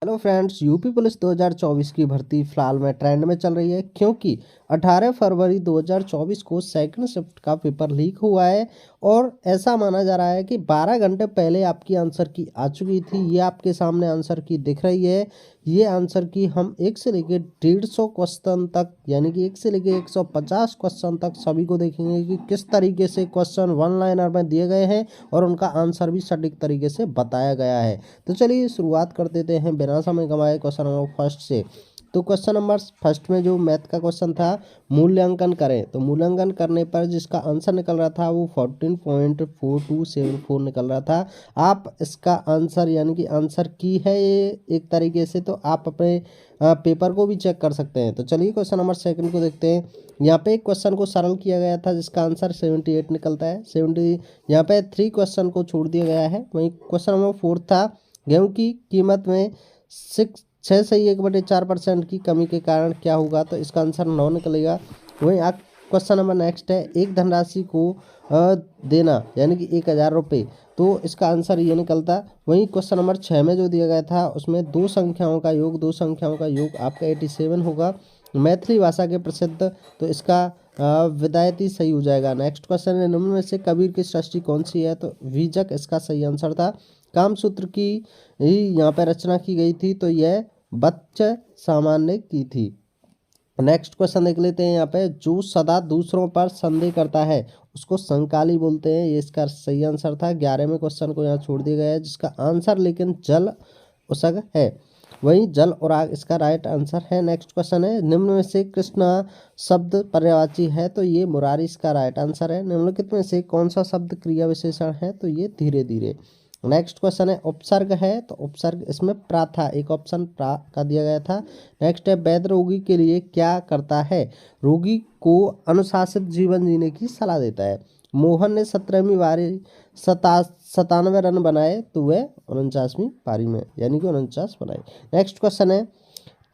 Hello friends, UP police 2024 की भर्ती फिलहाल में ट्रेंड में चल रही है क्योंकि 18 फरवरी 2024 को सेकंड शिफ्ट का पेपर लीक हुआ है। और ऐसा माना जा रहा है कि 12 घंटे पहले आपकी आंसर की आ चुकी थी। ये आपके सामने आंसर की दिख रही है। ये आंसर की हम 1 से लेकर 150 क्वेश्चन तक, यानी कि 1 से लेकर 150 क्वेश्चन तक सभी को देखेंगे कि किस तरीके से क्वेश्चन वन लाइनर में दिए गए हैं और उनका आंसर भी सटीक तरीके से बताया गया है। तो चलिए शुरुआत कर देते हैं बिना समय गंवाए क्वेश्चन नंबर फर्स्ट से। तो क्वेश्चन नंबर फर्स्ट में जो मैथ का क्वेश्चन था, मूल्यांकन करें। तो मूल्यांकन करने पर जिसका आंसर निकल रहा था वो 14.4274 निकल रहा था। आप इसका आंसर यानी कि आंसर की है ये एक तरीके से, तो आप अपने पेपर को भी चेक कर सकते हैं। तो चलिए क्वेश्चन नंबर सेकंड को देखते हैं। यहाँ पे एक क्वेश्चन को सरल किया गया था जिसका आंसर 78 निकलता है। 70 यहाँ पे 3 क्वेश्चन को छोड़ दिया गया है। वहीं क्वेश्चन नंबर फोर्थ था, गेहूं की कीमत में 6 से 1/4% की कमी के कारण क्या होगा। तो इसका आंसर 9 निकलेगा। वहीं क्वेश्चन नंबर नेक्स्ट है, एक धनराशि को देना यानी कि 1000 रुपये। तो इसका आंसर ये निकलता। वहीं क्वेश्चन नंबर 6 में जो दिया गया था उसमें दो संख्याओं का योग आपका 87 होगा। मैथिली भाषा के प्रसिद्ध, तो इसका विदायती सही हो जाएगा। नेक्स्ट क्वेश्चन है, निम्न में से कबीर की सृष्टि कौन सी है। तो बीजक इसका सही आंसर था। कामसूत्र की ही यहाँ पे रचना की गई थी, तो यह बच्च सामान्य की थी। नेक्स्ट क्वेश्चन देख लेते हैं। यहाँ पे जो सदा दूसरों पर संदेह करता है उसको संकाली बोलते हैं। ये इसका सही आंसर था। 11वें क्वेश्चन को यहाँ छोड़ दिया गया है जिसका आंसर लेकिन जल उसग है। वहीं जल और आग इसका राइट आंसर है। नेक्स्ट क्वेश्चन है, निम्न में से कृष्णा शब्द पर्यायवाची है। तो ये मुरारी इसका राइट आंसर है। निम्नलिखित में से कौन सा शब्द क्रिया विशेषण है। तो ये धीरे धीरे। नेक्स्ट क्वेश्चन है, उपसर्ग है। तो उपसर्ग इसमें प्रा था, एक ऑप्शन प्रा का दिया गया था। नेक्स्ट है, वैद्य रोगी के लिए क्या करता है। रोगी को अनुशासित जीवन जीने की सलाह देता है। मोहन ने 17वीं बारी 97 रन बनाए, तो वह 49वीं पारी में यानी कि 49 बनाए। नेक्स्ट क्वेश्चन है,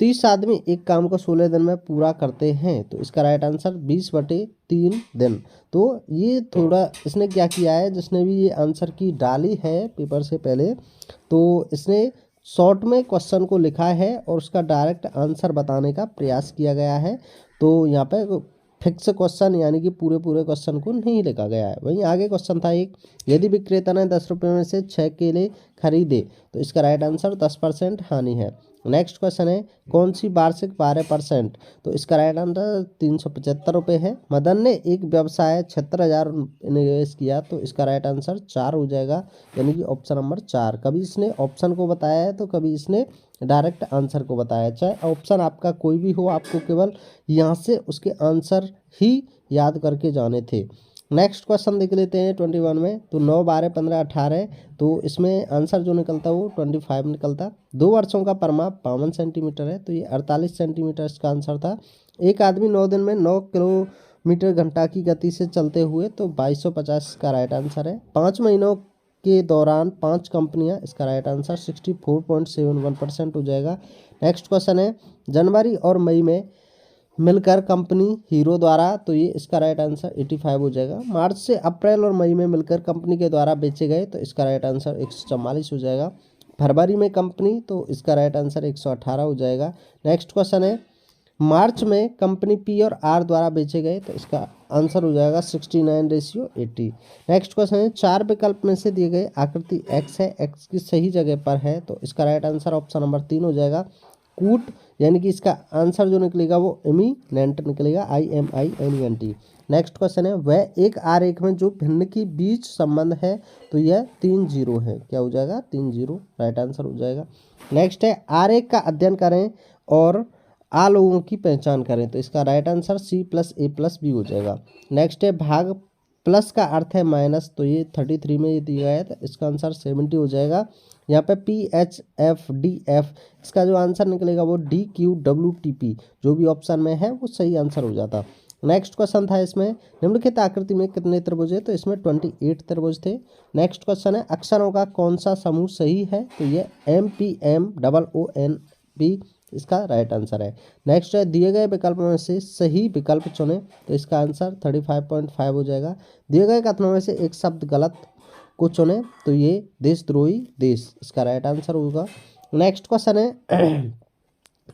30 आदमी एक काम को 16 दिन में पूरा करते हैं। तो इसका राइट आंसर 20/3 दिन। तो ये थोड़ा इसने क्या किया है, जिसने भी ये आंसर की डाली है पेपर से पहले, तो इसने शॉर्ट में क्वेश्चन को लिखा है और उसका डायरेक्ट आंसर बताने का प्रयास किया गया है। तो यहाँ पे फिक्स क्वेश्चन यानी कि पूरे क्वेश्चन को नहीं लिखा गया है। वहीं आगे क्वेश्चन था एक, यदि विक्रेता ने 10 रुपये में से 6 केले खरीदे। तो इसका राइट आंसर 10% हानि है। नेक्स्ट क्वेश्चन है, कौन सी वार्षिक 12%। तो इसका राइट आंसर 375 रुपये है। मदन ने एक व्यवसाय 76,000 निवेश किया। तो इसका राइट आंसर 4 हो जाएगा, यानी कि ऑप्शन नंबर 4। कभी इसने ऑप्शन को बताया है तो कभी इसने डायरेक्ट आंसर को बताया। चाहे ऑप्शन आपका कोई भी हो, आपको केवल यहाँ से उसके आंसर ही याद करके जाने थे। नेक्स्ट क्वेश्चन देख लेते हैं 21 में। तो 9, 12, 15, 18। तो इसमें आंसर जो निकलता है वो 25 निकलता। 2 वर्षों का परमाप 52 सेंटीमीटर है, तो ये 48 सेंटीमीटर इसका आंसर था। एक आदमी 9 दिन में 9 किलोमीटर घंटा की गति से चलते हुए, तो 2250 का राइट आंसर है। 5 महीनों के दौरान 5 कंपनियां, इसका राइट आंसर 64.71% हो जाएगा। नेक्स्ट क्वेश्चन है, जनवरी और मई में मिलकर कंपनी हीरो द्वारा, तो ये इसका राइट आंसर 85 हो जाएगा। मार्च से अप्रैल और मई में मिलकर कंपनी के द्वारा बेचे गए, तो इसका राइट आंसर 144 हो जाएगा। फरवरी में कंपनी, तो इसका राइट आंसर 118 हो जाएगा। नेक्स्ट क्वेश्चन है, मार्च में कंपनी पी और आर द्वारा बेचे गए, तो इसका आंसर हो जाएगा 69:80। नेक्स्ट क्वेश्चन है, 4 विकल्प में से दिए गए आकृति एक्स है, एक्स की सही जगह पर है। तो इसका राइट आंसर ऑप्शन नंबर 3 हो जाएगा, कूट, यानी कि इसका आंसर जो निकलेगा वो इमिनेंट निकलेगा, IMINENT। नेक्स्ट क्वेश्चन है, वह एक आरेख में जो भिन्न की बीच संबंध है। तो यह 3 जीरो है, क्या हो जाएगा 3 जीरो, राइट आंसर हो जाएगा। नेक्स्ट है, आरेख का अध्ययन करें और आ लोगों की पहचान करें। तो इसका राइट आंसर C+A+B हो जाएगा। नेक्स्ट है, भाग प्लस का अर्थ है माइनस। तो ये 33 में ये दिया है, तो इसका आंसर 70 हो जाएगा। यहाँ पे PHFDF, इसका जो आंसर निकलेगा वो DQWTP, जो भी ऑप्शन में है वो सही आंसर हो जाता। नेक्स्ट क्वेश्चन था इसमें, निम्नलिखित आकृति में कितने त्रिभुज है। तो इसमें 28 त्रिभुज थे। नेक्स्ट क्वेश्चन है, अक्षरों का कौन सा समूह सही है। तो ये MPMOONP इसका राइट आंसर है। नेक्स्ट है, दिए गए विकल्प में से सही विकल्प चुने। तो इसका आंसर 35.5 हो जाएगा। दिए गए कथनों में से एक शब्द गलत को चुने। तो ये देशद्रोही देश, इसका राइट आंसर होगा। नेक्स्ट क्वेश्चन है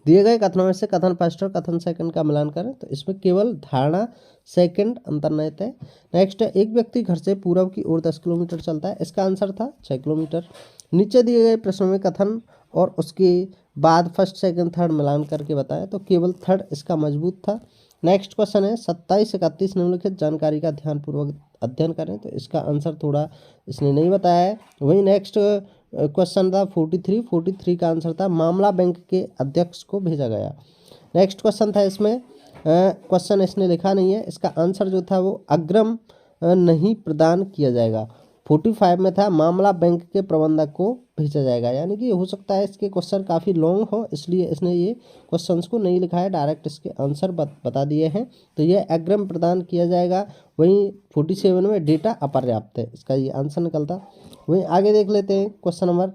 दिए गए कथनों में से कथन फर्स्ट और कथन सेकंड का मिलान करें। तो इसमें केवल धारणा सेकंड अंतर्निहित है। नेक्स्ट है एक व्यक्ति घर से पूर्व की ओर 10 किलोमीटर चलता है। इसका आंसर था 6 किलोमीटर। नीचे दिए गए प्रश्नों में कथन और उसके बाद फर्स्ट सेकंड थर्ड मिलान करके बताएं। तो केवल थर्ड इसका मजबूत था। नेक्स्ट क्वेश्चन है 27-31 निम्नलिखित जानकारी का ध्यानपूर्वक अध्ययन करें। तो इसका आंसर थोड़ा इसने नहीं बताया है। वहीं नेक्स्ट क्वेश्चन था 43 का आंसर था मामला बैंक के अध्यक्ष को भेजा गया। नेक्स्ट क्वेश्चन था इसमें क्वेश्चन इसने लिखा नहीं है, इसका आंसर जो था वो अग्रिम नहीं प्रदान किया जाएगा। 45 में था मामला बैंक के प्रबंधक को भेजा जाएगा। यानी कि हो सकता है इसके क्वेश्चन काफ़ी लॉन्ग हो, इसलिए इसने ये क्वेश्चंस को नहीं लिखा है, डायरेक्ट इसके आंसर बता दिए हैं। तो ये अग्रिम प्रदान किया जाएगा। वहीं 47 में डेटा अपर्याप्त है, इसका ये आंसर निकलता। वहीं आगे देख लेते हैं क्वेश्चन नंबर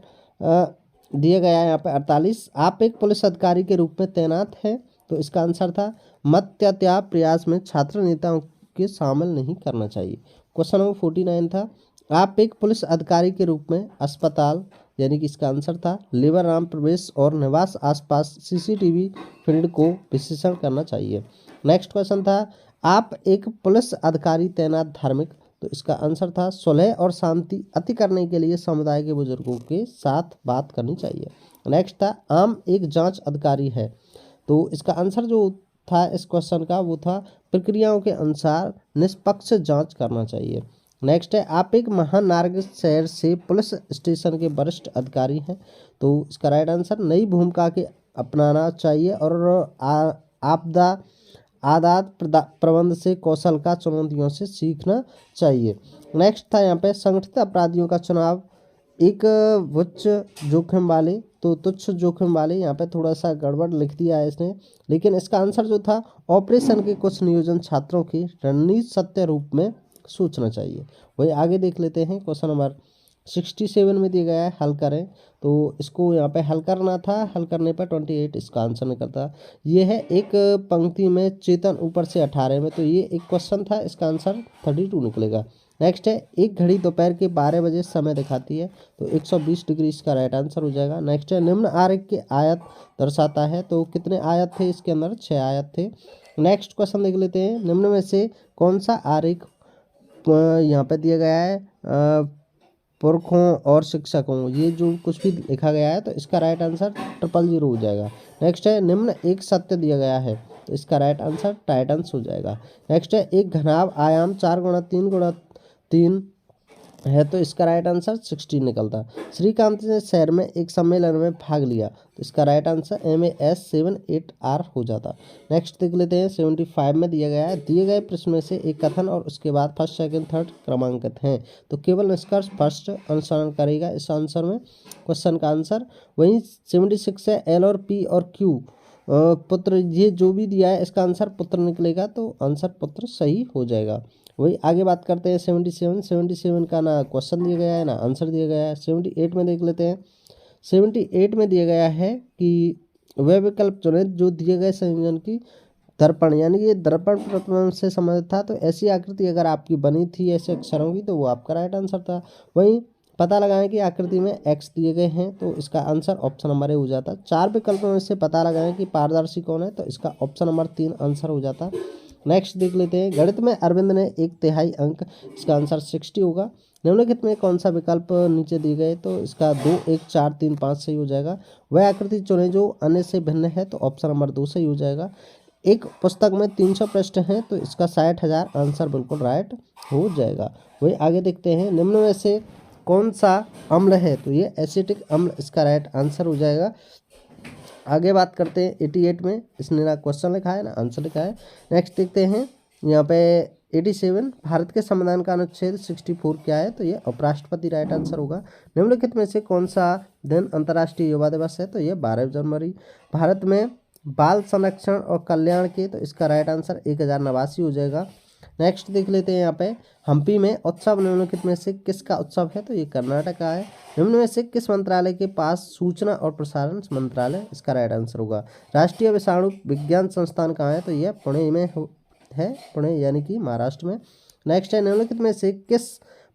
दिया गया है यहाँ पे 48। आप एक पुलिस अधिकारी के रूप में तैनात हैं। तो इसका आंसर था मत्यात्याग प्रयास में छात्र नेताओं के शामिल नहीं करना चाहिए। क्वेश्चन नंबर 49 था आप एक पुलिस अधिकारी के रूप में अस्पताल, यानी कि इसका आंसर था लेबर राम प्रवेश और निवास आसपास सीसीटीवी फील्ड को विश्लेषण करना चाहिए। नेक्स्ट क्वेश्चन था आप एक पुलिस अधिकारी तैनात धार्मिक। तो इसका आंसर था सुलह और शांति अति करने के लिए समुदाय के बुजुर्गों के साथ बात करनी चाहिए। नेक्स्ट था आम एक जांच अधिकारी है। तो इसका आंसर जो था इस क्वेश्चन का वो था प्रक्रियाओं के अनुसार निष्पक्ष जांच करना चाहिए। नेक्स्ट है आप एक महानार्ग शहर से पुलिस स्टेशन के वरिष्ठ अधिकारी हैं। तो इसका राइट आंसर नई भूमिका के अपनाना चाहिए और आपदा आदात प्रबंध से कौशल का चुनौतियों से सीखना चाहिए। नेक्स्ट था यहाँ पे संगठित अपराधियों का चुनाव एक उच्च जोखिम वाले, तो तुच्छ जोखिम वाले, यहाँ पे थोड़ा सा गड़बड़ लिख दिया है इसने, लेकिन इसका आंसर जो था ऑपरेशन के कुछ नियोजन छात्रों की रणनीति सत्य रूप में सोचना चाहिए। वही आगे देख लेते हैं क्वेश्चन नंबर 67 में दिया गया है हल करें। तो इसको यहाँ पे हल करना था, हल करने पर 28 इसका आंसर निकलता। ये है एक पंक्ति में चेतन ऊपर से 18 में, तो ये एक क्वेश्चन था, इसका आंसर 32 निकलेगा। नेक्स्ट है एक घड़ी दोपहर के 12 बजे समय दिखाती है। तो 120 डिग्री इसका राइट आंसर हो जाएगा। नेक्स्ट है निम्न आरेख के आयत दर्शाता है। तो कितने आयत थे इसके अंदर? 6 आयत थे। नेक्स्ट क्वेश्चन देख लेते हैं निम्न में से कौन सा आरेख यहाँ पे दिया गया है पुरखों और शिक्षकों, ये जो कुछ भी लिखा गया है तो इसका राइट आंसर 000 हो जाएगा। नेक्स्ट है निम्न एक सत्य दिया गया है। तो इसका राइट आंसर टाइटन्स हो जाएगा। नेक्स्ट है एक घनाभ आयाम 4x3x3 है। तो इसका राइट आंसर 16 निकलता। श्रीकांत ने शहर में एक सम्मेलन में भाग लिया। तो इसका राइट आंसर MAS78R हो जाता। नेक्स्ट देख लेते हैं 75 में दिया गया है दिए गए प्रश्न में से एक कथन और उसके बाद फर्स्ट सेकंड थर्ड क्रमांकित हैं। तो केवल निष्कर्ष फर्स्ट अनुसरण करेगा इस आंसर में, क्वेश्चन का आंसर। वहीं 76 है L और P और Q पुत्र, ये जो भी दिया है इसका आंसर पुत्र निकलेगा। तो आंसर पुत्र सही हो जाएगा। वही आगे बात करते हैं 77 का ना क्वेश्चन दिया गया है ना आंसर दिया गया है। 78 में देख लेते हैं। 78 में दिया गया है कि वह विकल्प चुनें जो दिए गए संयोजन की दर्पण, यानी कि ये दर्पण प्रतिबिंब से संबंधित था। तो ऐसी आकृति अगर आपकी बनी थी ऐसे अक्षरों की तो वो आपका राइट आंसर था। वहीं पता लगाएं कि आकृति में एक्स दिए गए हैं। तो इसका आंसर ऑप्शन नंबर ए हो जाता। 4 विकल्पों में से पता लगाएं कि पारदर्शी कौन है। तो इसका ऑप्शन नंबर 3 आंसर हो जाता। नेक्स्ट देख लेते हैं गणित में अरविंद ने 1/3 अंक, इसका आंसर 60 होगा। निम्नलिखित में कौन सा विकल्प नीचे दिए गए? तो इसका 2 1 4 3 5 सही हो जाएगा। वह आकृति चुने जो अन्य से भिन्न है। तो ऑप्शन नंबर 2 सही हो जाएगा। एक पुस्तक में 300 पृष्ठ हैं। तो इसका 60,000 आंसर बिल्कुल राइट हो जाएगा। वही आगे देखते हैं निम्न में से कौन सा अम्ल है? तो ये एसिटिक अम्ल इसका राइट आंसर हो जाएगा। आगे बात करते हैं 88 में, इसने ना क्वेश्चन लिखा है ना आंसर लिखा है। नेक्स्ट देखते हैं यहाँ पे 87 भारत के संविधान का अनुच्छेद 64 क्या है? तो ये उपराष्ट्रपति राइट आंसर होगा। निम्नलिखित में से कौन सा दिन अंतर्राष्ट्रीय युवा दिवस है? तो ये 12 जनवरी। भारत में बाल संरक्षण और कल्याण के, तो इसका राइट आंसर 1089 हो जाएगा। नेक्स्ट देख लेते हैं यहाँ पे हम्पी में उत्सव निम्नलिखित में से किसका उत्सव है? तो ये कर्नाटक का है। निम्न में से किस मंत्रालय के पास सूचना और प्रसारण मंत्रालय? इसका राइट आंसर होगा। राष्ट्रीय विषाणु विज्ञान संस्थान कहाँ है? तो यह पुणे में है, पुणे यानी कि महाराष्ट्र में। नेक्स्ट है निम्नलिखित में से किस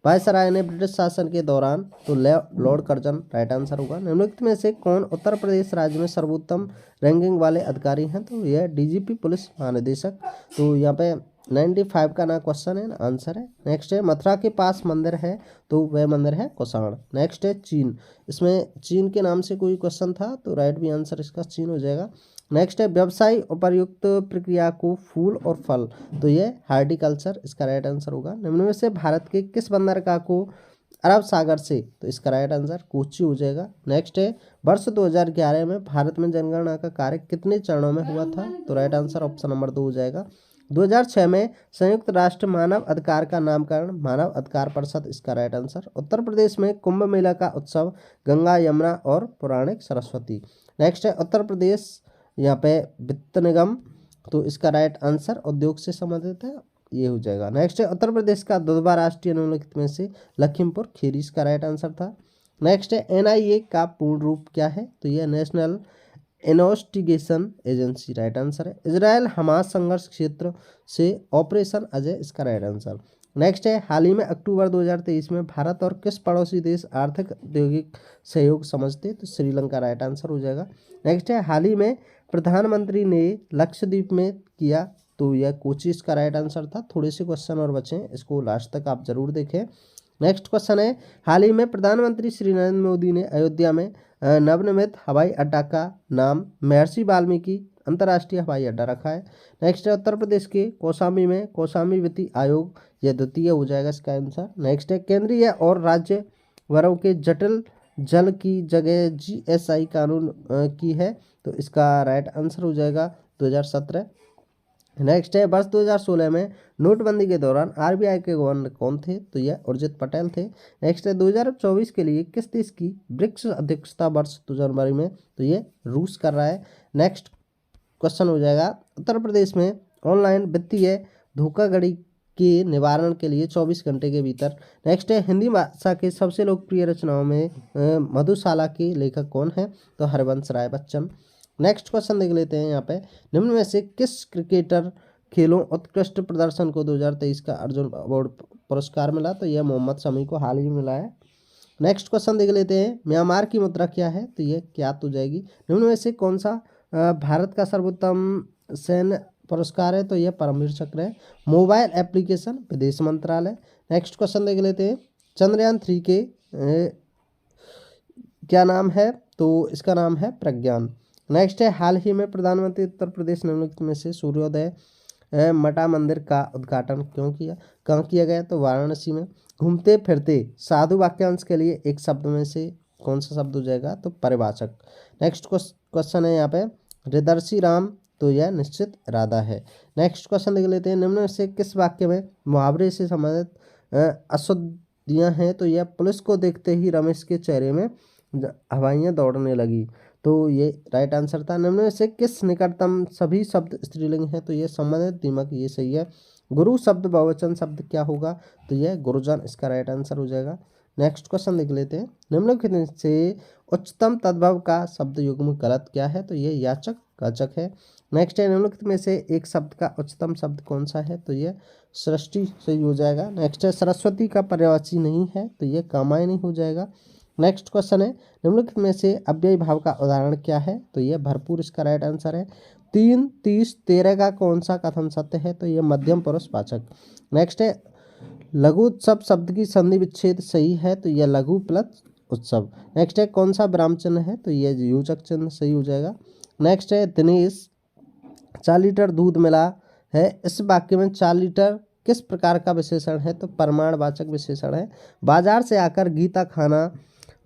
वायसराय ने ब्रिटिश शासन के दौरान, तो लॉर्ड कर्जन राइट आंसर होगा। निम्नलिखित में से कौन उत्तर प्रदेश राज्य में सर्वोत्तम रैंकिंग वाले अधिकारी हैं, तो यह डीजीपी पुलिस महानिदेशक। तो यहाँ पे 95 का ना क्वेश्चन है, आंसर है। नेक्स्ट है मथुरा के पास मंदिर है, तो वह मंदिर है कुषाण। नेक्स्ट है चीन, इसमें चीन के नाम से कोई क्वेश्चन था, तो राइट भी आंसर इसका चीन हो जाएगा। नेक्स्ट है व्यवसायी उपर्युक्त प्रक्रिया को फूल और फल, तो ये हार्टिकल्चर इसका राइट आंसर होगा। निम्न में से भारत के किस बंदरगाह को अरब सागर से, तो इसका राइट आंसर कोच्चि हो जाएगा। नेक्स्ट है वर्ष 2011 में भारत में जनगणना का कार्य कितने चरणों में हुआ था, तो राइट आंसर ऑप्शन नंबर 2 हो जाएगा। 2006 में संयुक्त राष्ट्र मानव अधिकार का नामकरण मानव अधिकार परिषद, इसका राइट आंसर। उत्तर प्रदेश में कुंभ मेला का उत्सव गंगा यमुना और पौराणिक सरस्वती। नेक्स्ट है उत्तर प्रदेश यहाँ पे वित्त निगम, तो इसका राइट आंसर उद्योग से संबंधित है, ये हो जाएगा। नेक्स्ट है उत्तर प्रदेश का दुधवा राष्ट्रीय निम्नलिखित में से लखीमपुर खीरी, इसका राइट आंसर था। नेक्स्ट है एनआईए का पूर्ण रूप क्या है, तो यह national investigation agency, right answer है। इजराइल हमास संघर्ष क्षेत्र से ऑपरेशन अजय, इसका राइट आंसर। नेक्स्ट है हाल ही में अक्टूबर 2023 में भारत और किस पड़ोसी देश आर्थिक औद्योगिक सहयोग समझते, तो श्रीलंका, राइट आंसर हो जाएगा। नेक्स्ट है हाल ही में प्रधानमंत्री ने लक्षद्वीप में किया, तो यह कोच्चि, इसका राइट आंसर था। थोड़े से क्वेश्चन और बचे हैं, इसको लास्ट तक आप जरूर देखें। नेक्स्ट क्वेश्चन है हाल ही में प्रधानमंत्री श्री नरेंद्र मोदी ने अयोध्या में नवनिर्मित हवाई अड्डा का नाम महर्षि वाल्मीकि अंतर्राष्ट्रीय हवाई अड्डा रखा है। नेक्स्ट है उत्तर प्रदेश के कौशाम्बी में कौशाम्बी वित्तीय आयोग, यह द्वितीय हो जाएगा इसका आंसर। नेक्स्ट है केंद्रीय और राज्य वरों के जटिल जल की जगह जीएसआई कानून की है, तो इसका राइट आंसर हो जाएगा 2017। नेक्स्ट है वर्ष 2016 में नोटबंदी के दौरान आरबीआई के गवर्नर कौन थे, तो यह उर्जित पटेल थे। नेक्स्ट है 2024 के लिए किस देश की ब्रिक्स अध्यक्षता वर्ष 2 जनवरी में, तो ये रूस कर रहा है। नेक्स्ट क्वेश्चन हो जाएगा उत्तर प्रदेश में ऑनलाइन वित्तीय धोखाधड़ी के निवारण के लिए 24 घंटे के भीतर। नेक्स्ट है हिंदी भाषा के सबसे लोकप्रिय रचनाओं में मधुशाला के लेखक कौन है, तो हरिवंश राय बच्चन। नेक्स्ट क्वेश्चन देख लेते हैं यहाँ पे निम्न में से किस क्रिकेटर खेलों उत्कृष्ट प्रदर्शन को 2023 का अर्जुन अवार्ड पुरस्कार मिला, तो यह मोहम्मद शमी को हाल ही मिला है। नेक्स्ट क्वेश्चन देख लेते हैं म्यांमार की मुद्रा क्या है, तो यह क्या तो जाएगी। निम्न में से कौन सा भारत का सर्वोत्तम सैन्य पुरस्कार है, तो यह परमवीर चक्र है। मोबाइल एप्लीकेशन विदेश मंत्रालय। नेक्स्ट क्वेश्चन देख लेते हैं चंद्रयान 3 के क्या नाम है, तो इसका नाम है प्रज्ञान। नेक्स्ट है हाल ही में प्रधानमंत्री उत्तर प्रदेश निम्नलिखित में से सूर्योदय मटा मंदिर का उद्घाटन कहाँ किया गया, तो वाराणसी में। घूमते फिरते साधु वाक्यांश के लिए एक शब्द में से कौन सा शब्द हो जाएगा, तो परिभाषक। नेक्स्ट क्वेश्चन है यहाँ पे हृदर्शी राम, तो यह निश्चित इरादा है। नेक्स्ट क्वेश्चन देख लेते हैं निम्न में से किस वाक्य में मुहावरे से संबंधित अशुद्धियाँ हैं, तो यह पुलिस को देखते ही रमेश के चेहरे में हवाइयाँ दौड़ने लगी, तो ये राइट आंसर था। निम्न में से किस निकटतम सभी शब्द स्त्रीलिंग है, तो ये संबंधित दीमक, ये सही है। गुरु शब्द बहुवचन शब्द क्या होगा, तो यह गुरुजन, इसका राइट आंसर हो जाएगा। नेक्स्ट क्वेश्चन देख लेते हैं निम्नलिखित में से उच्चतम तद्भव का शब्द युग्म गलत क्या है, तो ये याचक वाचक है। नेक्स्ट है निम्नलिखित में से एक शब्द का उच्चतम शब्द कौन सा है, तो यह सृष्टि सही हो जाएगा। नेक्स्ट है सरस्वती का पर्यायवाची नहीं है, तो यह कामायनी हो जाएगा। नेक्स्ट क्वेश्चन है निम्नलिखित में से अव्ययी भाव का उदाहरण क्या है, तो यह भरपूर, इसका राइट आंसर है। 3, 30, 13 का कौन सा कथन सत्य है, तो यह मध्यम पुरुष वाचक। नेक्स्ट है लघु उत्सव शब्द की संधि विच्छेद सही है, तो यह लघु प्लस उत्सव। नेक्स्ट है कौन सा विराम चिन्ह है, तो यह योजक चिन्ह सही हो जाएगा। नेक्स्ट है दिनेश 4 लीटर दूध मिला है, इस वाक्य में 4 लीटर किस प्रकार का विशेषण है, तो प्रमाणवाचक विशेषण है। बाजार से आकर गीता खाना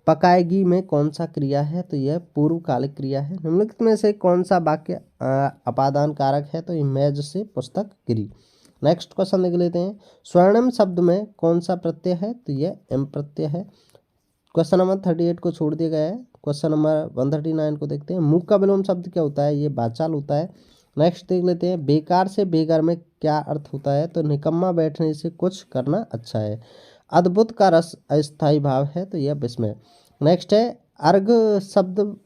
पकाएगी में कौन सा क्रिया है, तो यह पूर्वकालिक क्रिया है। निम्नलिखित में से कौन सा वाक्य अपादान कारक है, तो यह मेज से पुस्तक गिरी। नेक्स्ट क्वेश्चन देख लेते हैं स्वर्णिम शब्द में कौन सा प्रत्यय है, तो यह एम प्रत्यय है। क्वेश्चन नंबर 38 को छोड़ दिया गया है। क्वेश्चन नंबर 139 को देखते हैं मूक का विलोम शब्द क्या होता है, ये वाचाल होता है। नेक्स्ट देख लेते हैं बेकार से बेघर में क्या अर्थ होता है, तो निकम्मा बैठने से कुछ करना अच्छा है। अद्भुत का रस अस्थायी भाव है, तो यह विस्मय। नेक्स्ट है अर्घ शब्द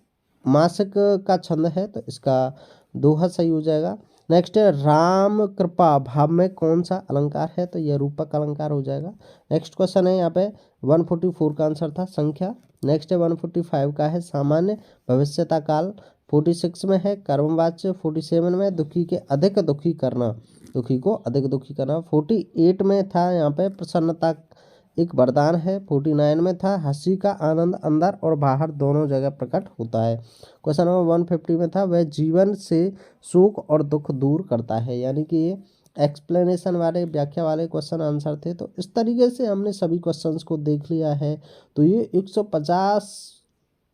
मासिक का छंद है, तो इसका दोहा सही हो जाएगा। नेक्स्ट है राम कृपा भाव में कौन सा अलंकार है, तो यह रूपक अलंकार हो जाएगा। नेक्स्ट क्वेश्चन है यहाँ पे 144 का आंसर था संख्या। नेक्स्ट है 145 का है सामान्य भविष्यता काल। 46 में है कर्मवाच्य। 47 में दुखी के अधिक दुखी करना, दुखी को अधिक दुखी करना। 48 में था यहाँ पे प्रसन्नता एक वरदान है। 49 में था हंसी का आनंद अंदर और बाहर दोनों जगह प्रकट होता है। क्वेश्चन नंबर 150 में था वह जीवन से सुख और दुख दूर करता है, यानी कि ये एक्सप्लेनेशन वाले व्याख्या वाले क्वेश्चन आंसर थे। तो इस तरीके से हमने सभी क्वेश्चंस को देख लिया है। तो ये 150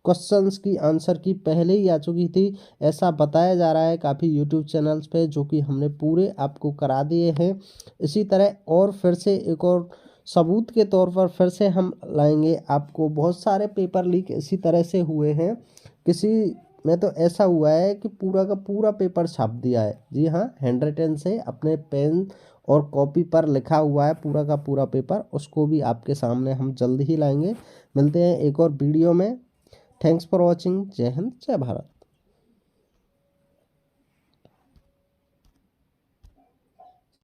क्वेश्चंस की आंसर की पहले ही आ चुकी थी, ऐसा बताया जा रहा है काफ़ी यूट्यूब चैनल्स पे, जो कि हमने पूरे आपको करा दिए हैं। इसी तरह और फिर से एक और सबूत के तौर पर फिर से हम लाएंगे आपको। बहुत सारे पेपर लीक इसी तरह से हुए हैं, किसी में तो ऐसा हुआ है कि पूरा का पूरा पेपर छाप दिया है। जी हाँ, हैंड रिटन से अपने पेन और कॉपी पर लिखा हुआ है पूरा का पूरा पेपर, उसको भी आपके सामने हम जल्द ही लाएंगे। मिलते हैं एक और वीडियो में। Thanks for watching. जय हिंद, जय भारत।